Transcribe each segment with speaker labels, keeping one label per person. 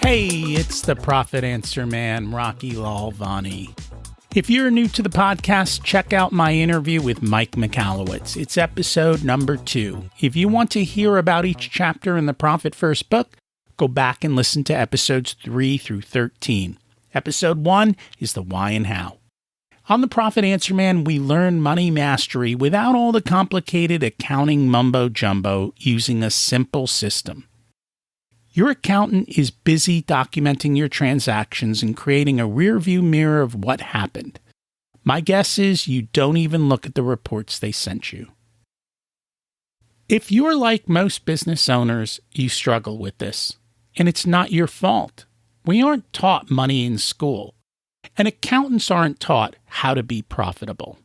Speaker 1: Hey, it's the Profit Answer Man, Rocky Lalvani. If you're new to the podcast, check out my interview with Mike Michalowicz. It's episode number 2. If you want to hear about each chapter in the Profit First book, go back and listen to episodes 3 through 13. Episode 1 is the why and how. On the Profit Answer Man, we learn money mastery without all the complicated accounting mumbo-jumbo using a simple system. Your accountant is busy documenting your transactions and creating a rearview mirror of what happened. My guess is you don't even look at the reports they sent you. If you're like most business owners, you struggle with this, and it's not your fault. We aren't taught money in school, and accountants aren't taught how to be profitable.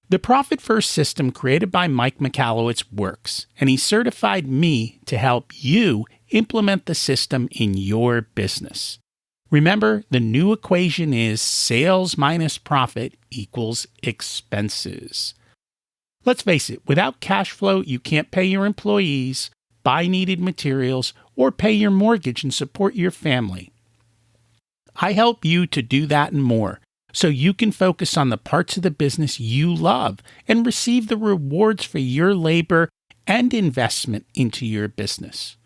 Speaker 1: The Profit First system created by Mike Michalowicz works, and he certified me to help you implement the system in your business. Remember, the new equation is sales minus profit equals expenses. Let's face it, without cash flow, you can't pay your employees, buy needed materials, or pay your mortgage and support your family. I help you to do that and more, so you can focus on the parts of the business you love and receive the rewards for your labor and investment into your business.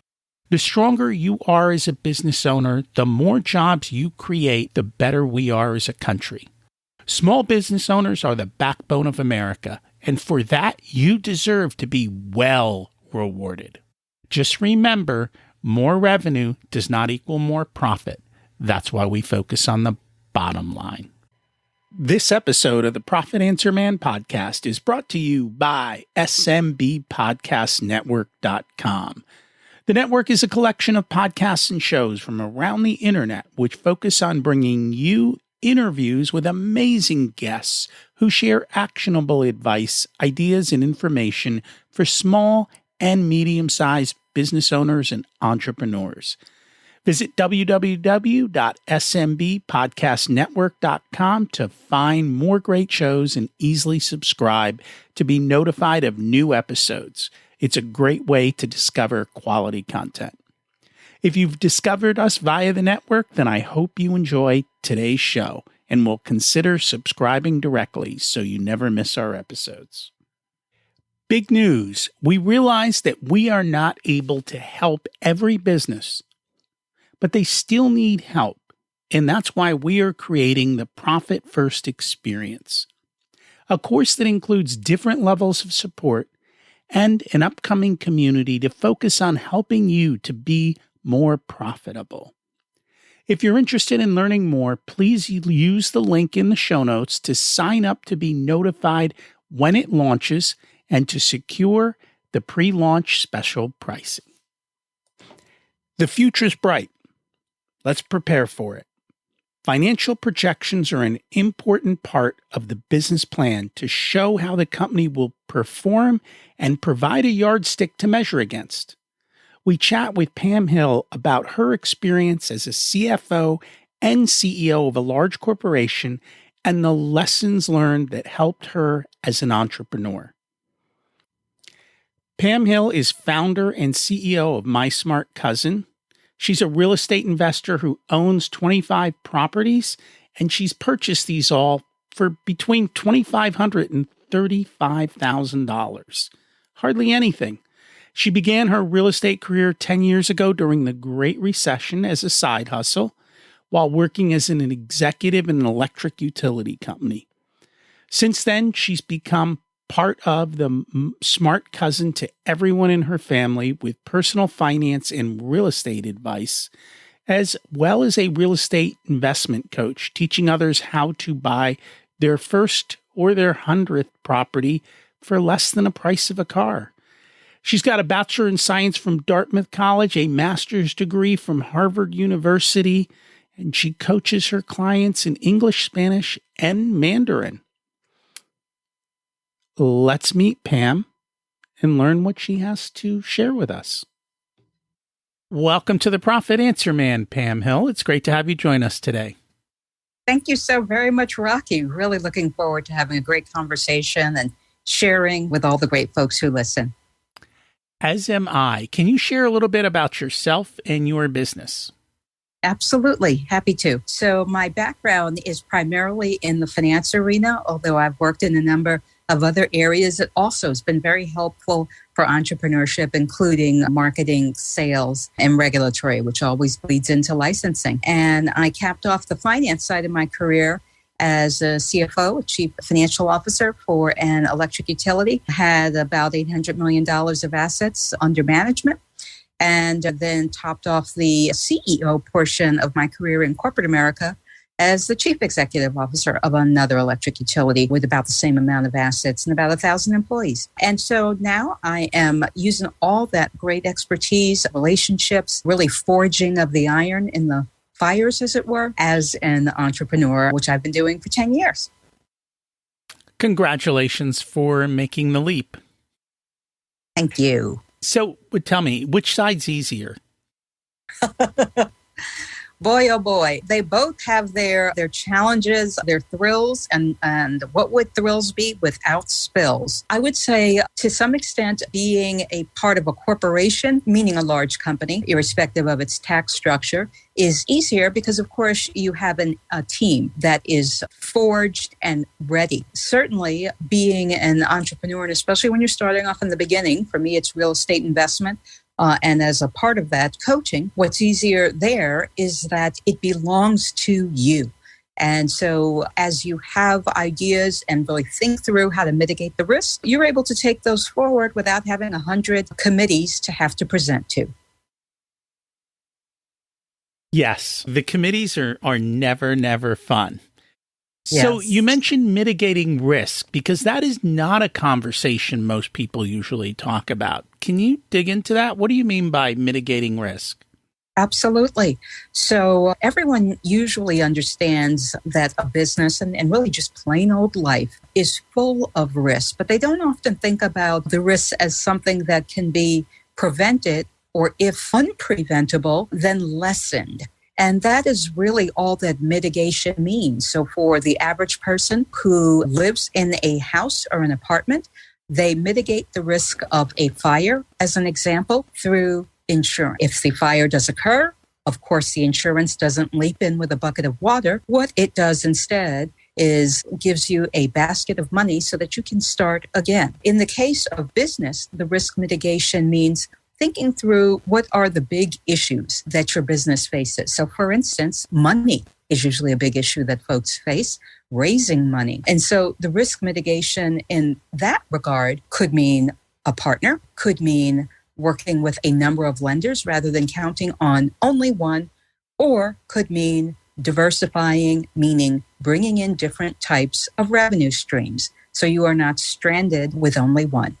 Speaker 1: The stronger you are as a business owner, the more jobs you create, the better we are as a country. Small business owners are the backbone of America, and for that, you deserve to be well rewarded. Just remember, more revenue does not equal more profit. That's why we focus on the bottom line. This episode of the Profit Answer Man podcast is brought to you by SMBpodcastnetwork.com. The network is a collection of podcasts and shows from around the internet which focus on bringing you interviews with amazing guests who share actionable advice, ideas, and information for small and medium-sized business owners and entrepreneurs. Visit www.smbpodcastnetwork.com to find more great shows and easily subscribe to be notified of new episodes. It's a great way to discover quality content. If you've discovered us via the network, then I hope you enjoy today's show and will consider subscribing directly so you never miss our episodes. Big news. We realize that we are not able to help every business, but they still need help, and that's why we are creating the Profit First Experience, a course that includes different levels of support and an upcoming community to focus on helping you to be more profitable. If you're interested in learning more, please use the link in the show notes to sign up to be notified when it launches and to secure the pre-launch special pricing. The future's bright. Let's prepare for it. Financial projections are an important part of the business plan to show how the company will perform and provide a yardstick to measure against. We chat with Pam Hill about her experience as a CFO and CEO of a large corporation and the lessons learned that helped her as an entrepreneur. Pam Hill is founder and CEO of My Smart Cousin. She's a real estate investor who owns 25 properties, and she's purchased these all for between $2,500 and $35,000. Hardly anything. She began her real estate career 10 years ago during the Great Recession as a side hustle, while working as an executive in an electric utility company. Since then, she's become part of the smart cousin to everyone in her family with personal finance and real estate advice, as well as a real estate investment coach, teaching others how to buy their first or their 100th property for less than the price of a car. She's got a Bachelor in Science from Dartmouth College, a master's degree from Harvard University, and she coaches her clients in English, Spanish, and Mandarin. Let's meet Pam and learn what she has to share with us. Welcome to the Profit Answer Man, Pam Hill. It's great to have you join us today.
Speaker 2: Thank you so very much, Rocky. Really looking forward to having a great conversation and sharing with all the great folks who listen.
Speaker 1: As am I. Can you share a little bit about yourself and your business?
Speaker 2: Absolutely. Happy to. So my background is primarily in the finance arena, although I've worked in a number of other areas. It also has been very helpful for entrepreneurship, including marketing, sales, and regulatory, which always bleeds into licensing. And I capped off the finance side of my career as a CFO, a chief financial officer for an electric utility, had about $800 million of assets under management. And then topped off the CEO portion of my career in corporate America as the chief executive officer of another electric utility with about the same amount of assets and about 1,000 employees. And so now I am using all that great expertise, relationships, really forging of the iron in the fires, as it were, as an entrepreneur, which I've been doing for 10 years.
Speaker 1: Congratulations for making the leap.
Speaker 2: Thank you.
Speaker 1: So tell me, which side's easier?
Speaker 2: Boy, oh boy, they both have their challenges, their thrills, and what would thrills be without spills? I would say, to some extent, being a part of a corporation, meaning a large company, irrespective of its tax structure, is easier because, of course, you have a team that is forged and ready. Certainly, being an entrepreneur, and especially when you're starting off in the beginning, for me, it's real estate investment. And as a part of that coaching, what's easier there is that it belongs to you. And so as you have ideas and really think through how to mitigate the risk, you're able to take those forward without having 100 committees to have to present to.
Speaker 1: Yes, the committees are never fun.
Speaker 2: Yes.
Speaker 1: So you mentioned mitigating risk, because that is not a conversation most people usually talk about. Can you dig into that? What do you mean by mitigating risk?
Speaker 2: Absolutely. So everyone usually understands that a business and really just plain old life is full of risk, but they don't often think about the risks as something that can be prevented, or if unpreventable, then lessened. And that is really all that mitigation means. So for the average person who lives in a house or an apartment, they mitigate the risk of a fire, as an example, through insurance. If the fire does occur, of course, the insurance doesn't leap in with a bucket of water. What it does instead is gives you a basket of money so that you can start again. In the case of business, the risk mitigation means thinking through what are the big issues that your business faces. So for instance, money is usually a big issue that folks face, raising money. And so the risk mitigation in that regard could mean a partner, could mean working with a number of lenders rather than counting on only one, or could mean diversifying, meaning bringing in different types of revenue streams. So you are not stranded with only one.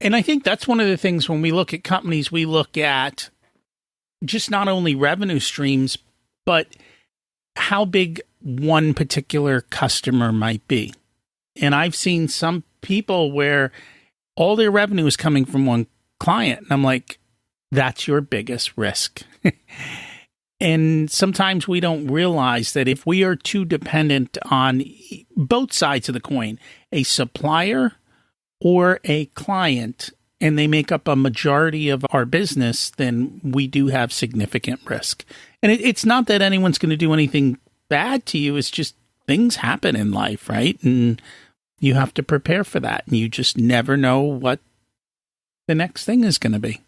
Speaker 1: And I think that's one of the things when we look at companies, we look at just not only revenue streams, but how big one particular customer might be. And I've seen some people where all their revenue is coming from one client. And I'm like, that's your biggest risk. And sometimes we don't realize that if we are too dependent on both sides of the coin, a supplier or a client, and they make up a majority of our business, then we do have significant risk. And it's not that anyone's going to do anything bad to you. It's just things happen in life, right? And you have to prepare for that. And you just never know what the next thing is going to be.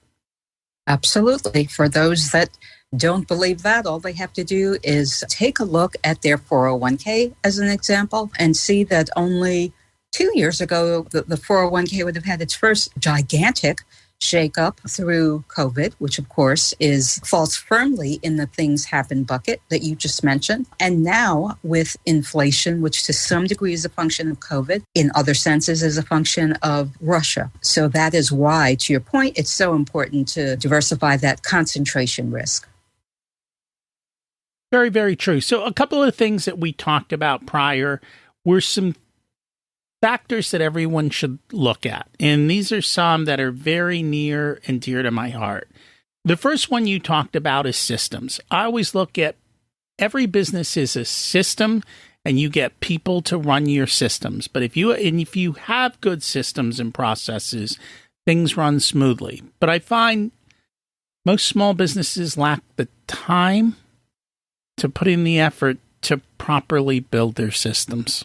Speaker 2: Absolutely. For those that don't believe that, all they have to do is take a look at their 401k as an example and see that only 2 years ago, the 401k would have had its first gigantic shakeup through COVID, which of course falls firmly in the things happen bucket that you just mentioned. And now with inflation, which to some degree is a function of COVID, in other senses is a function of Russia. So that is why, to your point, it's so important to diversify that concentration risk.
Speaker 1: Very, very true. So a couple of things that we talked about prior were some factors that everyone should look at. And these are some that are very near and dear to my heart. The first one you talked about is systems. I always look at every business is a system, and you get people to run your systems. But if you have good systems and processes, things run smoothly. But I find Most small businesses lack the time to put in the effort to properly build their systems.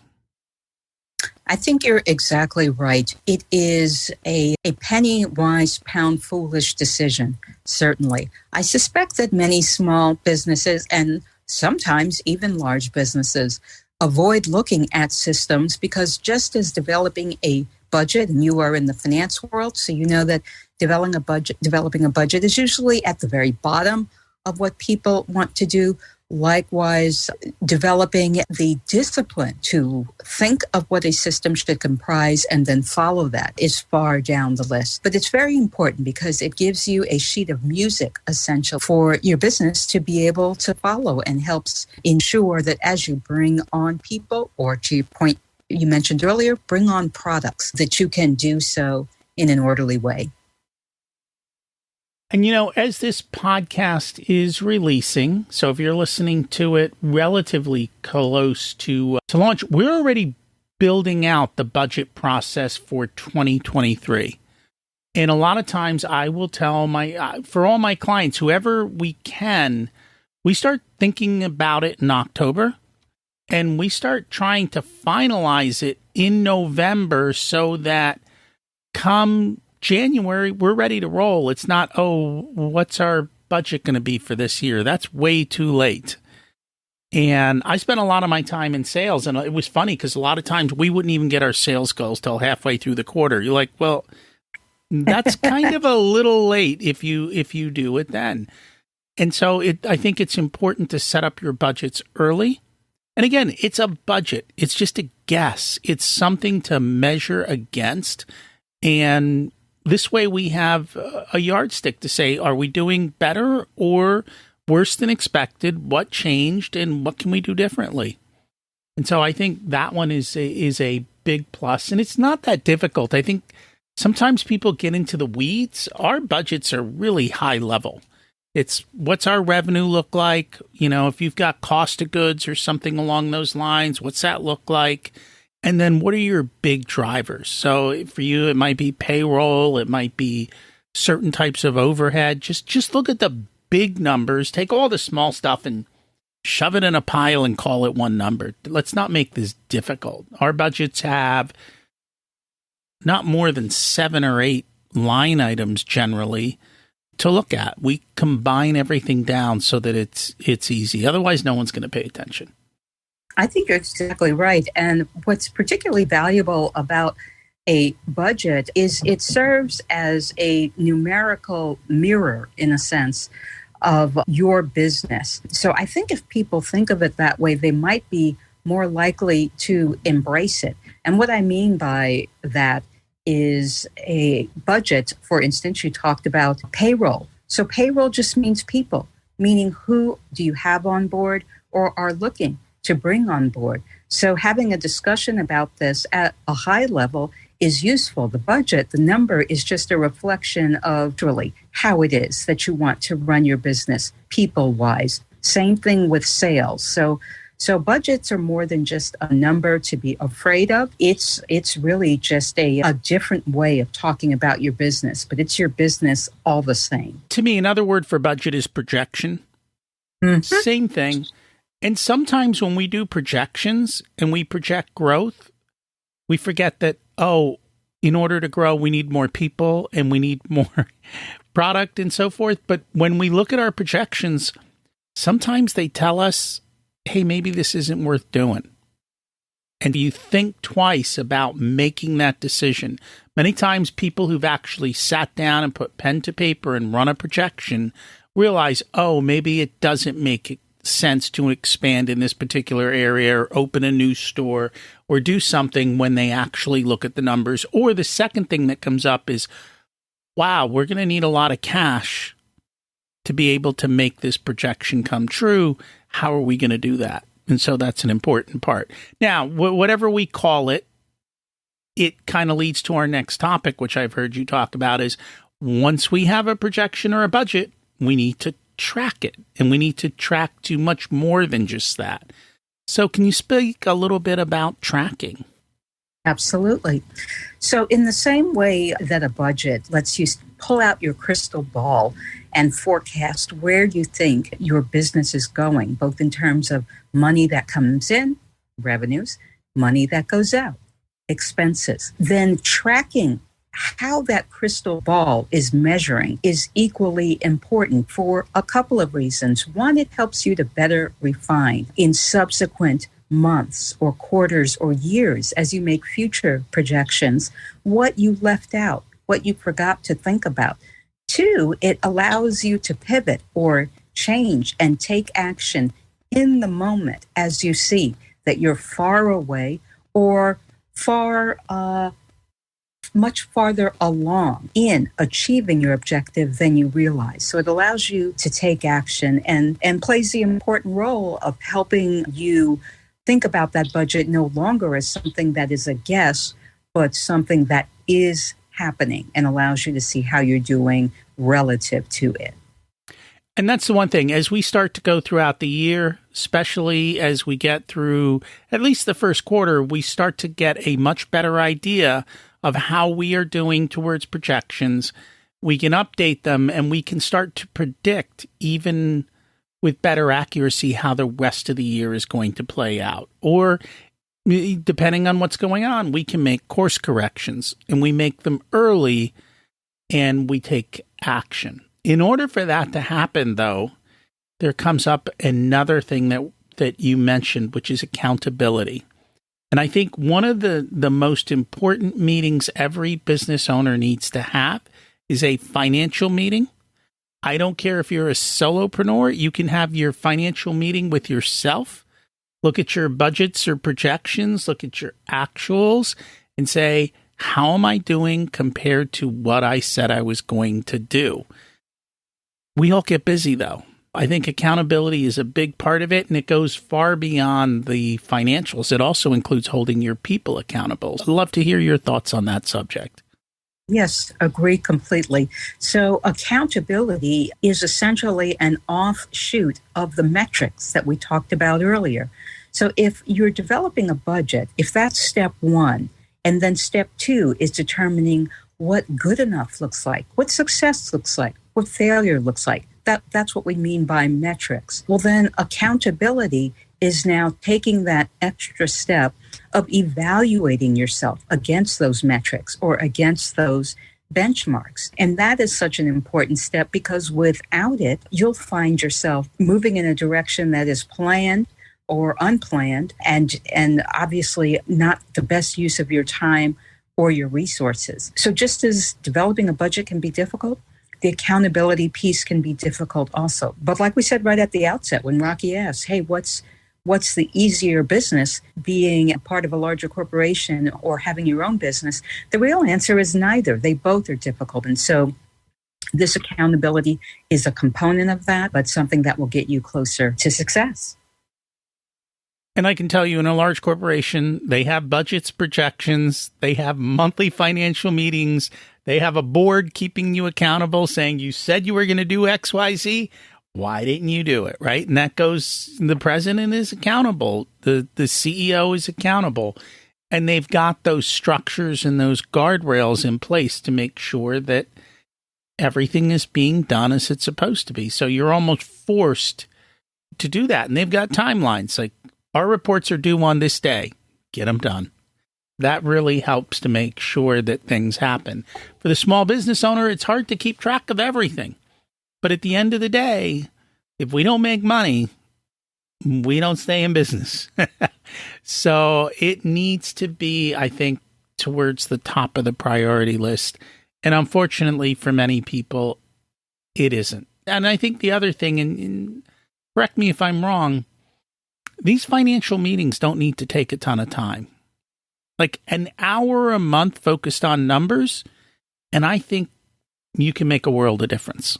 Speaker 2: I think you're exactly right. It is a penny wise, pound foolish decision, certainly. I suspect that many small businesses and sometimes even large businesses avoid looking at systems because just as developing a budget, and you are in the finance world, so you know that developing a budget is usually at the very bottom of what people want to do. Likewise, developing the discipline to think of what a system should comprise and then follow that is far down the list. But it's very important because it gives you a sheet of music essential for your business to be able to follow and helps ensure that as you bring on people, or to your point you mentioned earlier, bring on products, that you can do so in an orderly way.
Speaker 1: And, as this podcast is releasing, so if you're listening to it relatively close to launch, we're already building out the budget process for 2023. And a lot of times I will tell for all my clients, whoever we can, we start thinking about it in October and we start trying to finalize it in November so that come January, we're ready to roll. It's not, what's our budget going to be for this year? That's way too late. And I spent a lot of my time in sales, and it was funny because a lot of times we wouldn't even get our sales goals till halfway through the quarter. You're like, well, that's kind of a little late if you do it then. And so I think it's important to set up your budgets early. And again, it's a budget. It's just a guess. It's something to measure against. And this way we have a yardstick to say, are we doing better or worse than expected? What changed and what can we do differently? And so I think that one is a big plus. And it's not that difficult. I think sometimes people get into the weeds. Our budgets are really high level. It's what's our revenue look like? If you've got cost of goods or something along those lines, what's that look like? And then what are your big drivers? So for you, it might be payroll. It might be certain types of overhead. Just look at the big numbers. Take all the small stuff and shove it in a pile and call it one number. Let's not make this difficult. Our budgets have not more than 7 or 8 line items generally to look at. We combine everything down so that it's easy. Otherwise, no one's going to pay attention.
Speaker 2: I think you're exactly right. And what's particularly valuable about a budget is it serves as a numerical mirror, in a sense, of your business. So I think if people think of it that way, they might be more likely to embrace it. And what I mean by that is a budget. For instance, you talked about payroll. So payroll just means people, meaning who do you have on board or are looking to bring on board. So having a discussion about this at a high level is useful. The budget, the number, is just a reflection of really how it is that you want to run your business people-wise. Same thing with sales. So budgets are more than just a number to be afraid of. It's really just a different way of talking about your business, but it's your business all the same.
Speaker 1: To me, another word for budget is projection. Mm-hmm. Same thing. And sometimes when we do projections and we project growth, we forget that, in order to grow, we need more people and we need more product and so forth. But when we look at our projections, sometimes they tell us, hey, maybe this isn't worth doing. And you think twice about making that decision. Many times people who've actually sat down and put pen to paper and run a projection realize, maybe it doesn't make sense to expand in this particular area or open a new store or do something when they actually look at the numbers. Or the second thing that comes up is, wow, we're going to need a lot of cash to be able to make this projection come true. How are we going to do that? And so that's an important part. Now, whatever we call it, it kind of leads to our next topic, which I've heard you talk about, is once we have a projection or a budget, we need to track it, and we need to track to much more than just that. So can you speak a little bit about tracking?
Speaker 2: Absolutely. So, in the same way that a budget lets you pull out your crystal ball and forecast where you think your business is going, both in terms of money that comes in, revenues, money that goes out, expenses, then tracking how that crystal ball is measuring is equally important for a couple of reasons. One, it helps you to better refine in subsequent months or quarters or years as you make future projections what you left out, what you forgot to think about. Two, it allows you to pivot or change and take action in the moment as you see that you're far away or much farther along in achieving your objective than you realize. So it allows you to take action and plays the important role of helping you think about that budget no longer as something that is a guess, but something that is happening and allows you to see how you're doing relative to it.
Speaker 1: And that's the one thing, as we start to go throughout the year, especially as we get through at least the first quarter, we start to get a much better idea of how we are doing towards projections. We can update them and we can start to predict, even with better accuracy, how the rest of the year is going to play out. Or depending on what's going on, we can make course corrections, and we make them early and we take action. In order for that to happen, though, there comes up another thing that you mentioned, which is accountability. And I think one of the most important meetings every business owner needs to have is a financial meeting. I don't care if you're a solopreneur, you can have your financial meeting with yourself. Look at your budgets or projections, look at your actuals, and say, how am I doing compared to what I said I was going to do? We all get busy, though. I think accountability is a big part of it, and it goes far beyond the financials. It also includes holding your people accountable. I'd love to hear your thoughts on that subject.
Speaker 2: Yes, agree completely. So accountability is essentially an offshoot of the metrics that we talked about earlier. So if you're developing a budget, if that's step one, and then step two is determining what good enough looks like, what success looks like, what failure looks like, that's what we mean by metrics. Well, then accountability is now taking that extra step of evaluating yourself against those metrics or against those benchmarks. And that is such an important step because without it, you'll find yourself moving in a direction that is planned or unplanned and obviously not the best use of your time or your resources. So just as developing a budget can be difficult, the accountability piece can be difficult also. But like we said right at the outset, when Rocky asked, hey, what's the easier business, being a part of a larger corporation or having your own business? The real answer is neither. They both are difficult. And so this accountability is a component of that, but something that will get you closer to success.
Speaker 1: And I can tell you, in a large corporation, they have budgets, projections, they have monthly financial meetings, they have a board keeping you accountable, saying you said you were going to do X, Y, Z. Why didn't you do it, right? And that goes, the president is accountable, the CEO is accountable, and they've got those structures and those guardrails in place to make sure that everything is being done as it's supposed to be. So you're almost forced to do that. And they've got timelines, like our reports are due on this day, get them done. That really helps to make sure that things happen. For the small business owner, it's hard to keep track of everything. But at the end of the day, if we don't make money, we don't stay in business. So it needs to be, I think, towards the top of the priority list. And unfortunately, for many people, it isn't. And I think the other thing, and correct me if I'm wrong, these financial meetings don't need to take a ton of time. Like an hour a month focused on numbers, and I think you can make a world of difference.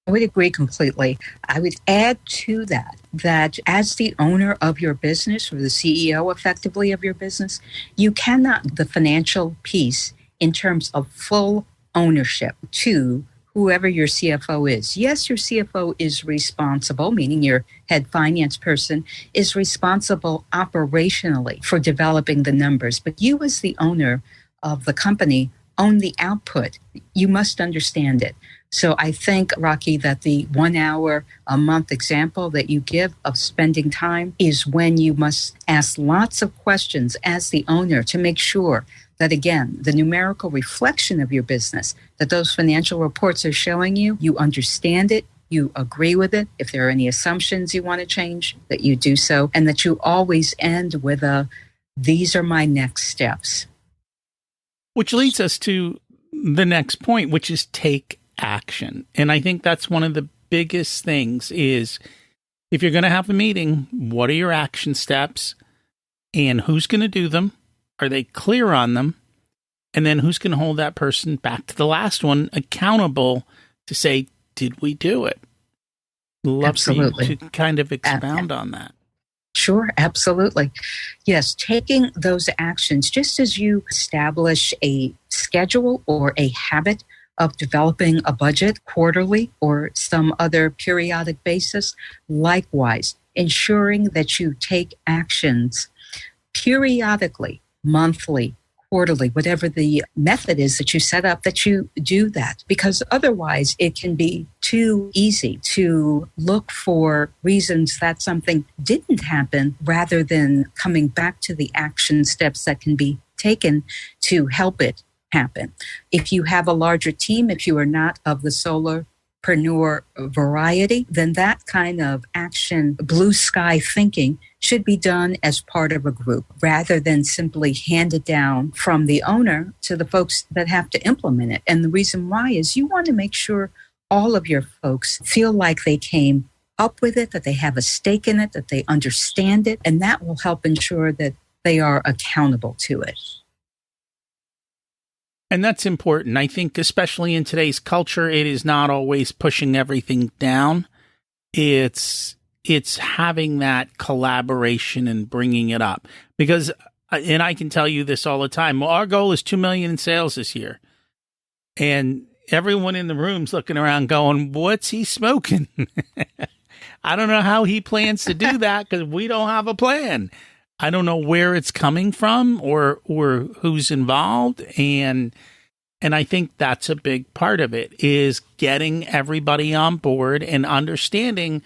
Speaker 2: I would agree completely. I would add to that as the owner of your business or the CEO effectively of your business, you cannot, the financial piece in terms of full ownership to whoever your CFO is. Yes, your CFO is responsible, meaning your head finance person is responsible operationally for developing the numbers. But you, as the owner of the company, own the output. You must understand it. So I think, Rocky, that the 1 hour a month example that you give of spending time is when you must ask lots of questions as the owner to make sure that, again, the numerical reflection of your business, that those financial reports are showing you, you understand it, you agree with it. If there are any assumptions you want to change, that you do so, and that you always end with these are my next steps.
Speaker 1: Which leads us to the next point, which is take action. And I think that's one of the biggest things is if you're going to have a meeting, what are your action steps and who's going to do them? Are they clear on them? And then who's going to hold that person back to the last one accountable to say, did we do it? Love
Speaker 2: Absolutely.
Speaker 1: for you to kind of expound on that.
Speaker 2: Sure, absolutely. Yes, taking those actions, just as you establish a schedule or a habit of developing a budget quarterly or some other periodic basis, likewise, ensuring that you take actions periodically, monthly, quarterly, whatever the method is that you set up, that you do that. Because otherwise it can be too easy to look for reasons that something didn't happen rather than coming back to the action steps that can be taken to help it happen. If you have a larger team, if you are not of the solopreneur variety, then that kind of action, blue sky thinking should be done as part of a group rather than simply handed down from the owner to the folks that have to implement it. And the reason why is you want to make sure all of your folks feel like they came up with it, that they have a stake in it, that they understand it, and that will help ensure that they are accountable to it.
Speaker 1: And that's important. I think especially in today's culture, it is not always pushing everything down. It's having that collaboration and bringing it up. Because, and I can tell you this all the time, well, our goal is 2 million in sales this year. And everyone in the room's looking around going, what's he smoking? I don't know how he plans to do that because we don't have a plan. I don't know where it's coming from or who's involved. And I think that's a big part of it is getting everybody on board and understanding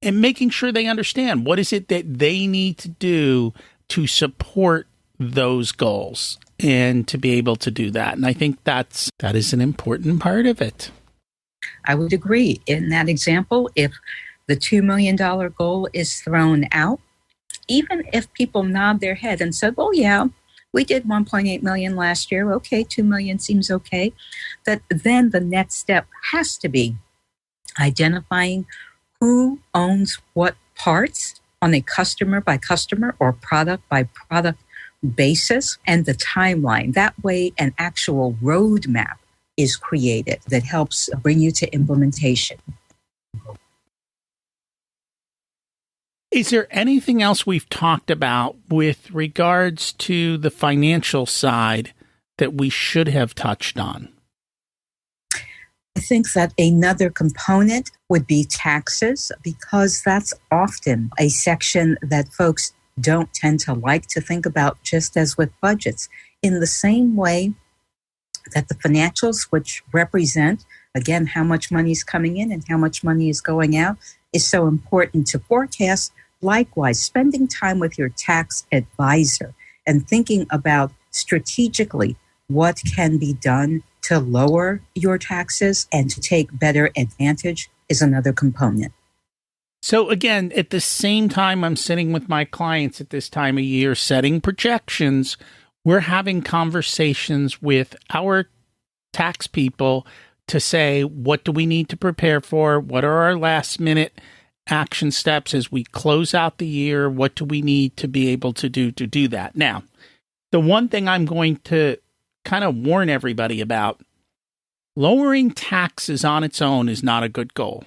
Speaker 1: and making sure they understand what is it that they need to do to support those goals and to be able to do that. And I think that is an important part of it.
Speaker 2: I would agree. In that example, if the $2 million goal is thrown out, even if people nod their head and said, oh, yeah, we did 1.8 million last year. Okay, 2 million seems okay. That then the next step has to be identifying who owns what parts on a customer by customer or product by product basis and the timeline. That way, an actual roadmap is created that helps bring you to implementation.
Speaker 1: Is there anything else we've talked about with regards to the financial side that we should have touched on?
Speaker 2: I think that another component would be taxes, because that's often a section that folks don't tend to like to think about, just as with budgets. In the same way that the financials, which represent, again, how much money is coming in and how much money is going out, is so important to forecast. Likewise, spending time with your tax advisor and thinking about strategically what can be done to lower your taxes and to take better advantage is another component.
Speaker 1: So again, at the same time I'm sitting with my clients at this time of year setting projections, we're having conversations with our tax people to say, what do we need to prepare for? What are our last minute action steps as we close out the year? What do we need to be able to do that? Now, the one thing I'm going to kind of warn everybody about, lowering taxes on its own is not a good goal,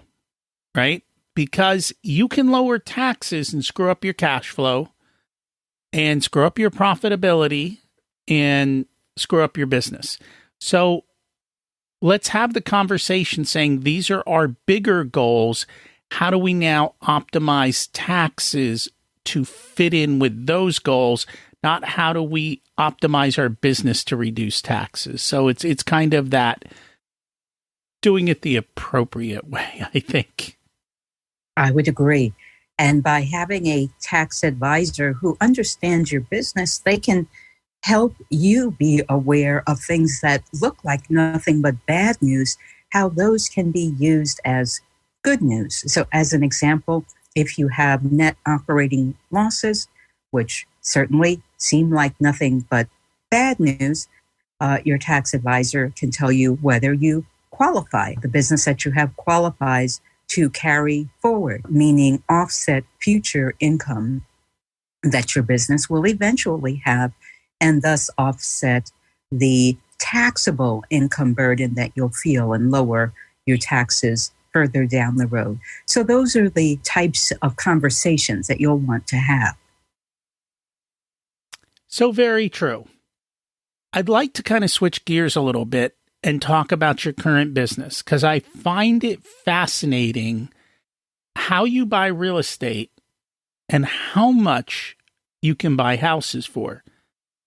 Speaker 1: right? Because you can lower taxes and screw up your cash flow and screw up your profitability and screw up your business. So let's have the conversation saying these are our bigger goals. How do we now optimize taxes to fit in with those goals? Not how do we optimize our business to reduce taxes. So it's kind of that doing it the appropriate way, I think.
Speaker 2: I would agree. And by having a tax advisor who understands your business, they can help you be aware of things that look like nothing but bad news, how those can be used as good news. So as an example, if you have net operating losses, which certainly seem like nothing but bad news, your tax advisor can tell you whether you qualify. The business that you have qualifies to carry forward, meaning offset future income that your business will eventually have, and thus offset the taxable income burden that you'll feel and lower your taxes further down the road. So those are the types of conversations that you'll want to have.
Speaker 1: So very true. I'd like to kind of switch gears a little bit and talk about your current business, because I find it fascinating how you buy real estate and how much you can buy houses for.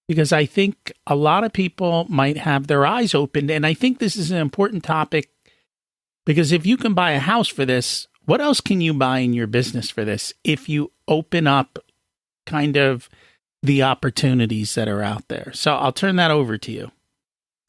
Speaker 1: Because I think a lot of people might have their eyes opened, and I think this is an important topic, because if you can buy a house for this, what else can you buy in your business for this if you open up kind of the opportunities that are out there? So I'll turn that over to you.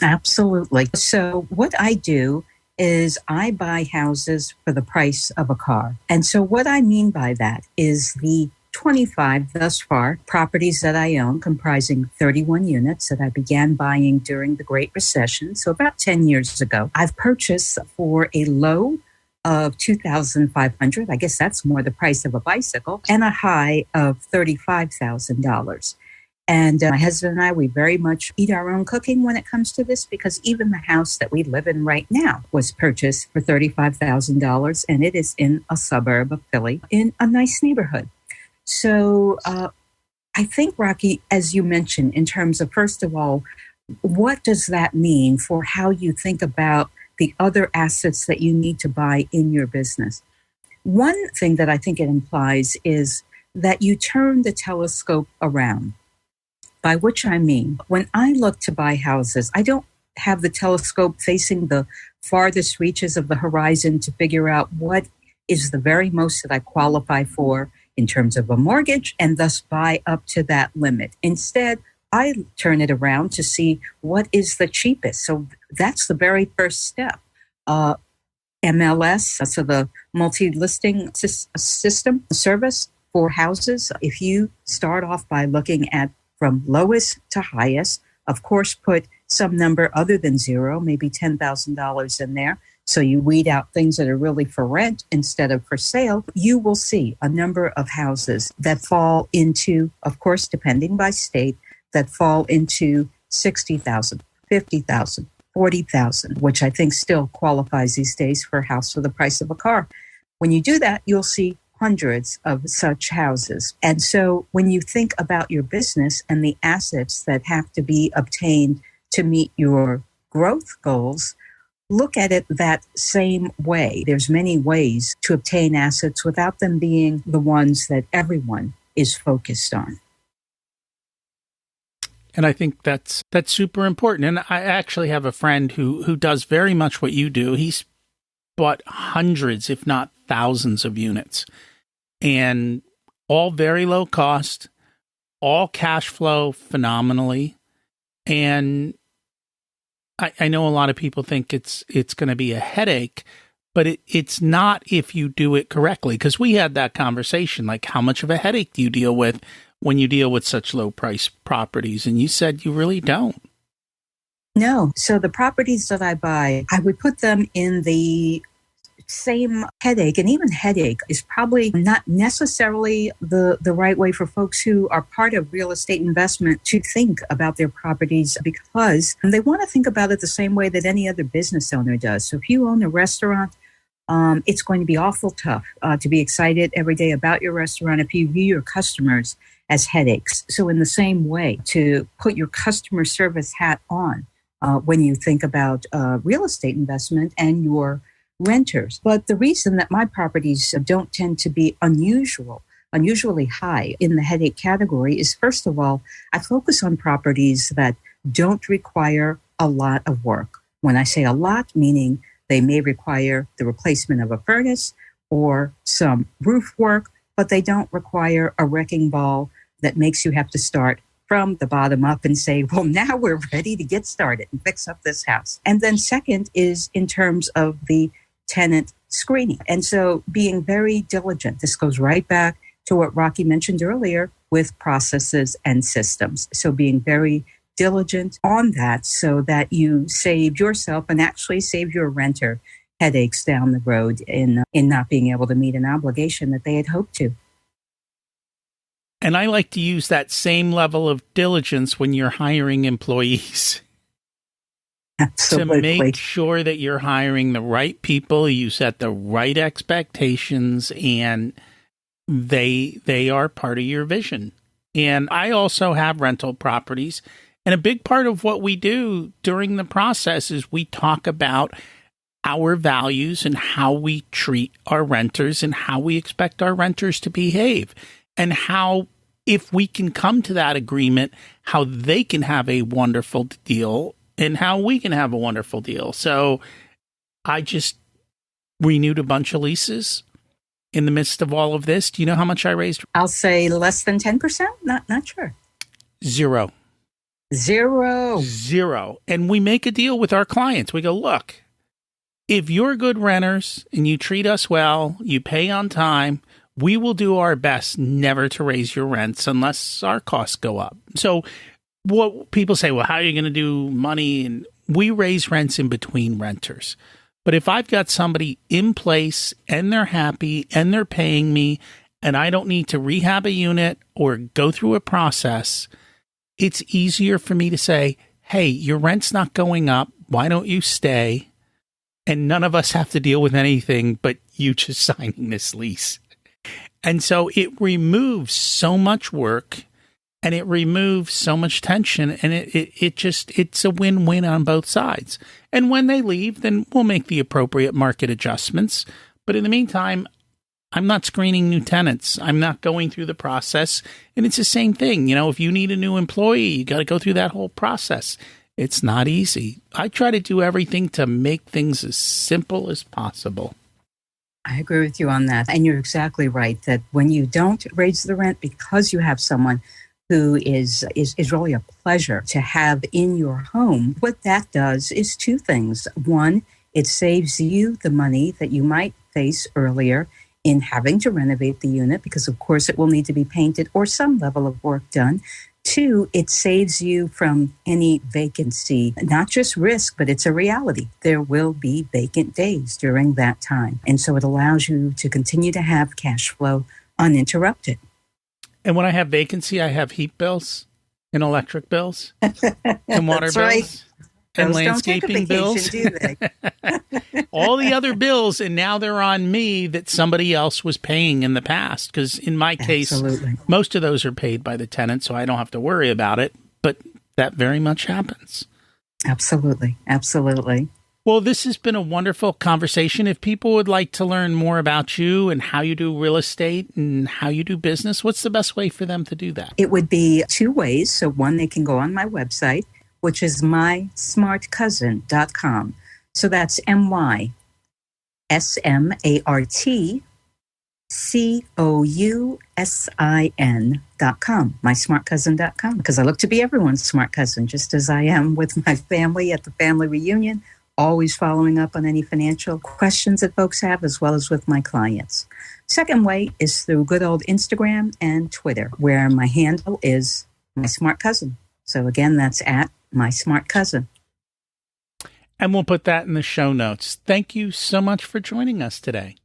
Speaker 2: Absolutely. So what I do is I buy houses for the price of a car. And so what I mean by that is the 25 thus far properties that I own, comprising 31 units that I began buying during the Great Recession, so about 10 years ago, I've purchased for a low of $2,500. I guess that's more the price of a bicycle, and a high of $35,000. And my husband and I, we very much eat our own cooking when it comes to this, because even the house that we live in right now was purchased for $35,000, and it is in a suburb of Philly in a nice neighborhood. So I think, Rocky, as you mentioned, in terms of, first of all, what does that mean for how you think about the other assets that you need to buy in your business? One thing that I think it implies is that you turn the telescope around. By which I mean, when I look to buy houses, I don't have the telescope facing the farthest reaches of the horizon to figure out what is the very most that I qualify for in terms of a mortgage, and thus buy up to that limit. Instead, I turn it around to see what is the cheapest. So that's the very first step. MLS, so the multi-listing system service for houses. If you start off by looking at from lowest to highest, of course, put some number other than zero, maybe $10,000 in there. So you weed out things that are really for rent instead of for sale. You will see a number of houses that fall into, of course, depending by state, that fall into $60,000, $50,000, $40,000, which I think still qualifies these days for a house for the price of a car. When you do that, you'll see hundreds of such houses. And so when you think about your business and the assets that have to be obtained to meet your growth goals, look at it that same way. There's many ways to obtain assets without them being the ones that everyone is focused on.
Speaker 1: And I think that's super important. And I actually have a friend who does very much what you do. He's bought hundreds, if not thousands of units, and all very low cost, all cash flow phenomenally. And I know a lot of people think it's going to be a headache, but it's not if you do it correctly. Because we had that conversation, like, how much of a headache do you deal with when you deal with such low price properties? And you said you really don't.
Speaker 2: No. So the properties that I buy, I would put them in the same headache. And even headache is probably not necessarily the right way for folks who are part of real estate investment to think about their properties, because they want to think about it the same way that any other business owner does. So if you own a restaurant, it's going to be awful tough to be excited every day about your restaurant if you view your customers as headaches. So in the same way, to put your customer service hat on when you think about real estate investment and your renters. But the reason that my properties don't tend to be unusually high in the headache category is, first of all, I focus on properties that don't require a lot of work. When I say a lot, meaning they may require the replacement of a furnace or some roof work, but they don't require a wrecking ball that makes you have to start from the bottom up and say, well, now we're ready to get started and fix up this house. And then second is in terms of the tenant screening. And so being very diligent, this goes right back to what Rocky mentioned earlier with processes and systems. So being very diligent on that so that you save yourself and actually save your renter headaches down the road in not being able to meet an obligation that they had hoped to.
Speaker 1: And I like to use that same level of diligence when you're hiring employees.
Speaker 2: Absolutely.
Speaker 1: To make sure that you're hiring the right people, you set the right expectations, and they are part of your vision. And I also have rental properties. And a big part of what we do during the process is we talk about our values and how we treat our renters and how we expect our renters to behave, and how, if we can come to that agreement, how they can have a wonderful deal and how we can have a wonderful deal. So I just renewed a bunch of leases in the midst of all of this. Do you know how much I raised?
Speaker 2: I'll say less than 10%. Not sure.
Speaker 1: Zero. And we make a deal with our clients. We go, look, if you're good renters and you treat us well, you pay on time, we will do our best never to raise your rents unless our costs go up. So what people say, well, how are you going to do money? And we raise rents in between renters. But if I've got somebody in place and they're happy and they're paying me and I don't need to rehab a unit or go through a process, it's easier for me to say, hey, your rent's not going up. Why don't you stay? And none of us have to deal with anything but you just signing this lease. And so it removes so much work and it removes so much tension, and it's a win-win on both sides. And when they leave, then we'll make the appropriate market adjustments. But in the meantime, I'm not screening new tenants. I'm not going through the process. And it's the same thing. You know, if you need a new employee, you got to go through that whole process. It's not easy. I try to do everything to make things as simple as possible.
Speaker 2: I agree with you on that. And you're exactly right that when you don't raise the rent because you have someone who is really a pleasure to have in your home, what that does is two things. One, it saves you the money that you might face earlier in having to renovate the unit because, of course, it will need to be painted or some level of work done. Two, it saves you from any vacancy, not just risk, but it's a reality. There will be vacant days during that time. And so it allows you to continue to have cash flow uninterrupted.
Speaker 1: And when I have vacancy, I have heat bills and electric bills and water bills.
Speaker 2: Right.
Speaker 1: And
Speaker 2: Those
Speaker 1: landscaping
Speaker 2: don't take a vacation,
Speaker 1: bills.
Speaker 2: do they?
Speaker 1: All the other bills, and now they're on me that somebody else was paying in the past. Because in my case,
Speaker 2: Absolutely.
Speaker 1: most of those are paid by the tenant, so I don't have to worry about it. But that very much happens.
Speaker 2: Absolutely.
Speaker 1: Well, this has been a wonderful conversation. If people would like to learn more about you and how you do real estate and how you do business, what's the best way for them to do that?
Speaker 2: It would be two ways. So one, they can go on my website, which is mysmartcousin.com. So that's mysmartcousin.com, mysmartcousin.com, because I look to be everyone's smart cousin, just as I am with my family at the family reunion, always following up on any financial questions that folks have, as well as with my clients. Second way is through good old Instagram and Twitter, where my handle is my smart cousin. So again, that's at my smart cousin.
Speaker 1: And we'll put that in the show notes. Thank you so much for joining us today.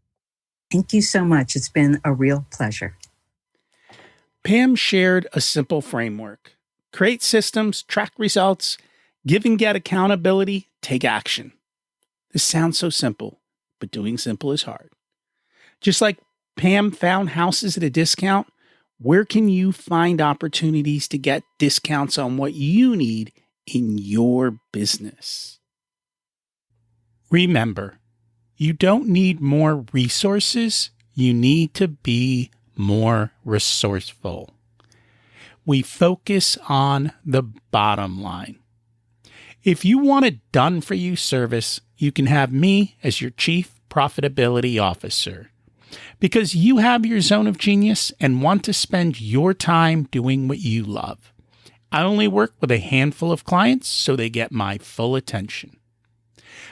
Speaker 2: Thank you so much. It's been a real pleasure.
Speaker 1: Pam shared a simple framework: create systems, track results, give and get accountability, take action. This sounds so simple, but doing simple is hard. Just like Pam found houses at a discount, where can you find opportunities to get discounts on what you need in your business. Remember, you don't need more resources. You need to be more resourceful. We focus on the bottom line. If you want a done-for-you service, you can have me as your Chief Profitability Officer because you have your zone of genius and want to spend your time doing what you love. I only work with a handful of clients, so they get my full attention.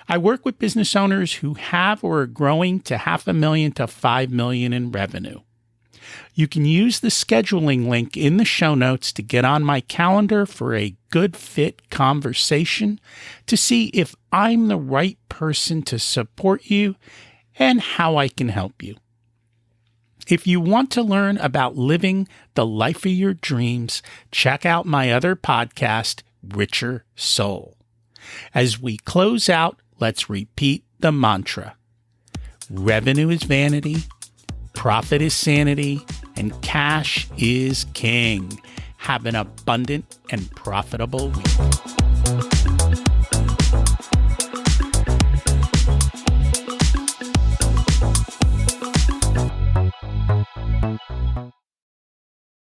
Speaker 1: I work with business owners who have or are growing to $500,000 to $5 million in revenue. You can use the scheduling link in the show notes to get on my calendar for a good fit conversation to see if I'm the right person to support you and how I can help you. If you want to learn about living the life of your dreams, check out my other podcast, Richer Soul. As we close out, let's repeat the mantra. Revenue is vanity, profit is sanity, and cash is king. Have an abundant and profitable week.